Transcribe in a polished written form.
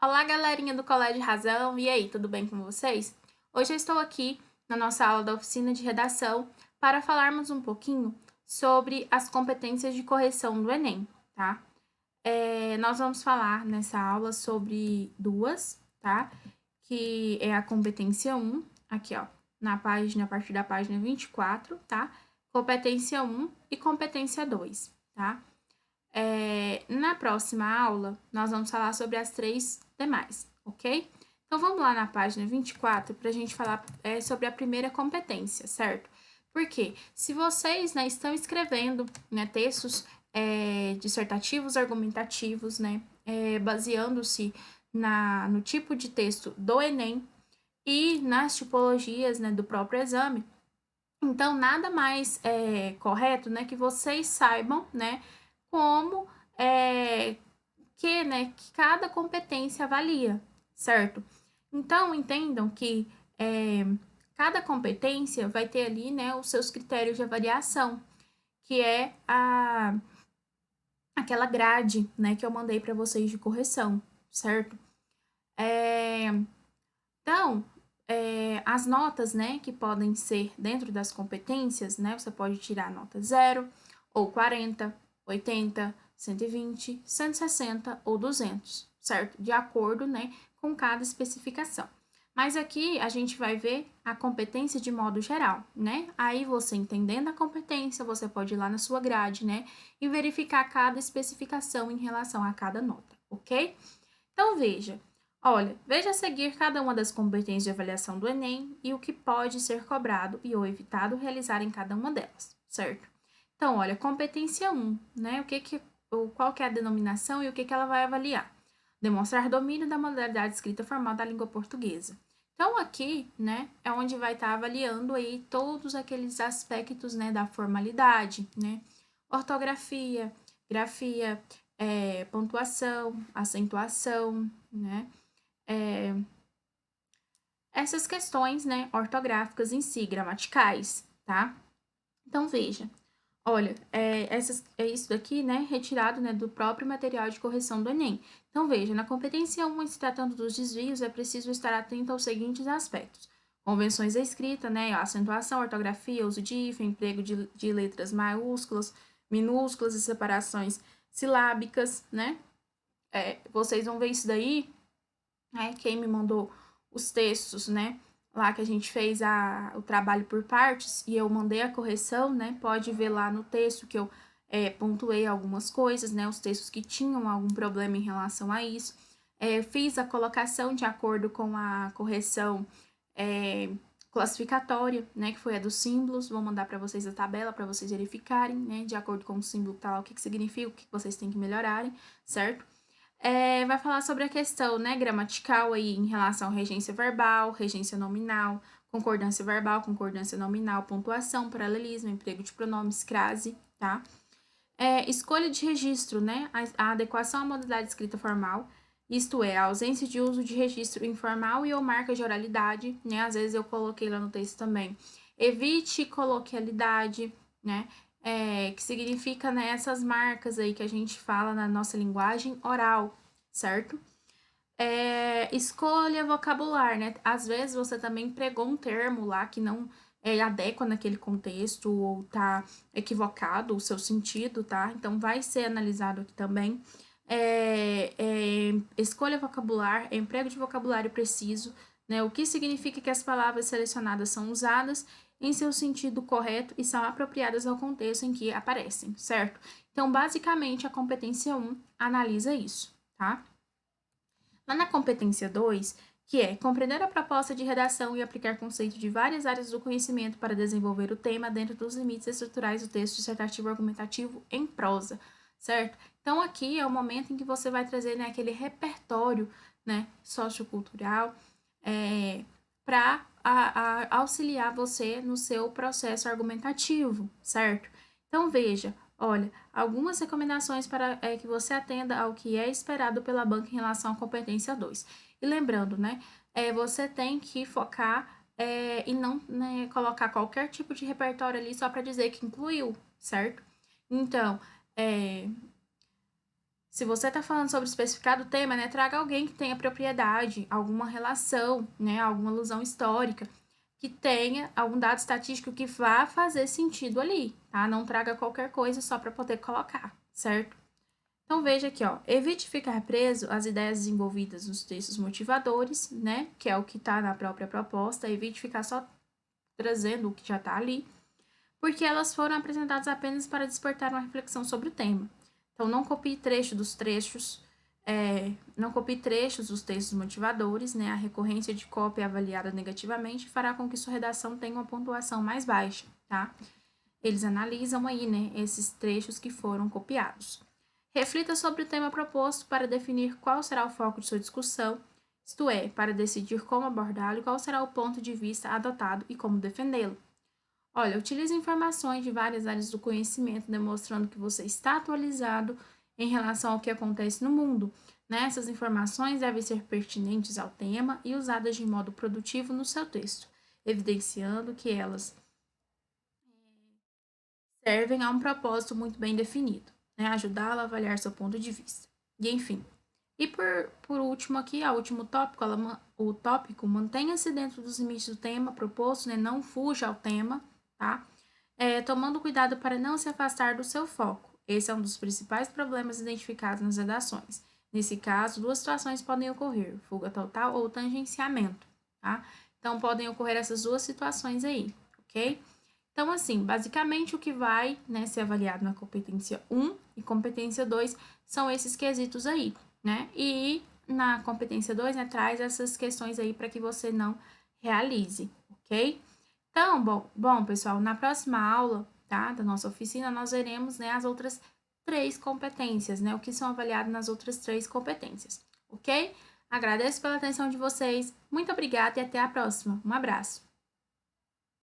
Olá, galerinha do Colégio Razão, e aí, tudo bem com vocês? Hoje eu estou aqui na nossa aula da oficina de redação para falarmos um pouquinho sobre as competências de correção do Enem, tá? Nós vamos falar nessa aula sobre duas, tá? Que é a competência 1, aqui ó, na página, a partir da página 24, tá? Competência 1 e competência 2, tá? Na próxima aula, nós vamos falar sobre as três demais, ok? Então, vamos lá na página 24 para a gente falar sobre a primeira competência, certo? Porque se vocês, né, estão escrevendo, né, textos dissertativos, argumentativos, né, baseando-se no tipo de texto do Enem e nas tipologias, né, do próprio exame, então nada mais correto, né, que vocês saibam, né, como que cada competência avalia, certo? Então, entendam que cada competência vai ter ali, né, os seus critérios de avaliação, que é aquela grade, né, que eu mandei para vocês de correção, certo? Então, as notas, né, que podem ser dentro das competências, né, você pode tirar nota 0, ou 40, 80, 120, 160 ou 200, certo? De acordo, né, com cada especificação. Mas aqui a gente vai ver a competência de modo geral, né? Aí você entendendo a competência, você pode ir lá na sua grade, né, e verificar cada especificação em relação a cada nota, ok? Então, veja a seguir cada uma das competências de avaliação do Enem e o que pode ser cobrado e ou evitado realizar em cada uma delas, certo? Então, olha, competência 1, né? Qual que é a denominação e o que ela vai avaliar? Demonstrar domínio da modalidade escrita formal da língua portuguesa. Então, aqui, né, é onde vai estar avaliando aí todos aqueles aspectos, né, da formalidade, né? Ortografia, grafia, pontuação, acentuação, né? Essas questões, né, ortográficas em si, gramaticais, tá? Então, veja, olha, isso daqui, né, retirado, né, do próprio material de correção do Enem. Então, veja, na competência 1, se tratando dos desvios, é preciso estar atento aos seguintes aspectos. Convenções da escrita, né, acentuação, ortografia, uso de hífen, emprego de letras maiúsculas, minúsculas e separações silábicas, né? Vocês vão ver isso daí, quem me mandou os textos, né, lá que a gente fez o trabalho por partes e eu mandei a correção, né, pode ver lá no texto que eu pontuei algumas coisas, né, os textos que tinham algum problema em relação a isso. Fiz a colocação de acordo com a correção classificatória, né, que foi a dos símbolos. Vou mandar para vocês a tabela para vocês verificarem, né, de acordo com o símbolo que tá lá, o que significa, o que vocês têm que melhorarem, certo? Vai falar sobre a questão, né, gramatical aí em relação à regência verbal, regência nominal, concordância nominal, pontuação, paralelismo, emprego de pronomes, crase, tá? Escolha de registro, né, a adequação à modalidade escrita formal, isto é, a ausência de uso de registro informal e ou marca de oralidade, né, às vezes eu coloquei lá no texto também. Evite coloquialidade, né, que significa, né, essas marcas aí que a gente fala na nossa linguagem oral, certo? Escolha vocabular, né? Às vezes você também pregou um termo lá que não adequa naquele contexto ou tá equivocado o seu sentido, tá? Então vai ser analisado aqui também. Escolha vocabular, emprego de vocabulário preciso, né? O que significa que as palavras selecionadas são usadas em seu sentido correto e são apropriadas ao contexto em que aparecem, certo? Então, basicamente, a competência 1 analisa isso, tá? Lá na competência 2, que é compreender a proposta de redação e aplicar conceito de várias áreas do conhecimento para desenvolver o tema dentro dos limites estruturais do texto dissertativo argumentativo em prosa, certo? Então, aqui é o momento em que você vai trazer, né, aquele repertório, né, sociocultural, para auxiliar você no seu processo argumentativo, certo? Então, veja, olha, algumas recomendações para que você atenda ao que é esperado pela banca em relação à competência 2. E lembrando, né, você tem que focar e não, né, colocar qualquer tipo de repertório ali só para dizer que incluiu, certo? Então, Se você está falando sobre especificar o tema, né, traga alguém que tenha propriedade, alguma relação, né, alguma alusão histórica, que tenha algum dado estatístico que vá fazer sentido ali, tá? Não traga qualquer coisa só para poder colocar, certo? Então, veja aqui, ó, evite ficar preso às ideias desenvolvidas nos textos motivadores, né, que é o que está na própria proposta, evite ficar só trazendo o que já está ali, porque elas foram apresentadas apenas para despertar uma reflexão sobre o tema. Então, não copie não copie trechos dos textos motivadores, né? A recorrência de cópia avaliada negativamente fará com que sua redação tenha uma pontuação mais baixa, tá? Eles analisam aí, né, esses trechos que foram copiados. Reflita sobre o tema proposto para definir qual será o foco de sua discussão, isto é, para decidir como abordá-lo e qual será o ponto de vista adotado e como defendê-lo. Olha, utilize informações de várias áreas do conhecimento, demonstrando que você está atualizado em relação ao que acontece no mundo. Né? Essas informações devem ser pertinentes ao tema e usadas de modo produtivo no seu texto, evidenciando que elas servem a um propósito muito bem definido, né? Ajudá-la a avaliar seu ponto de vista. E enfim. E por último aqui, o último tópico, o tópico mantenha-se dentro dos limites do tema proposto, né? Não fuja ao tema, tá? Tomando cuidado para não se afastar do seu foco. Esse é um dos principais problemas identificados nas redações. Nesse caso, duas situações podem ocorrer: fuga total ou tangenciamento, tá? Então, podem ocorrer essas duas situações aí, ok? Então, assim, basicamente o que vai, né, ser avaliado na competência 1 e competência 2 são esses quesitos aí, né? E na competência 2, né, traz essas questões aí para que você não realize, ok? Então, bom, pessoal, na próxima aula, tá, da nossa oficina, nós veremos, né, as outras 3 competências, né, o que são avaliados nas outras 3 competências, ok? Agradeço pela atenção de vocês, muito obrigada e até a próxima. Um abraço!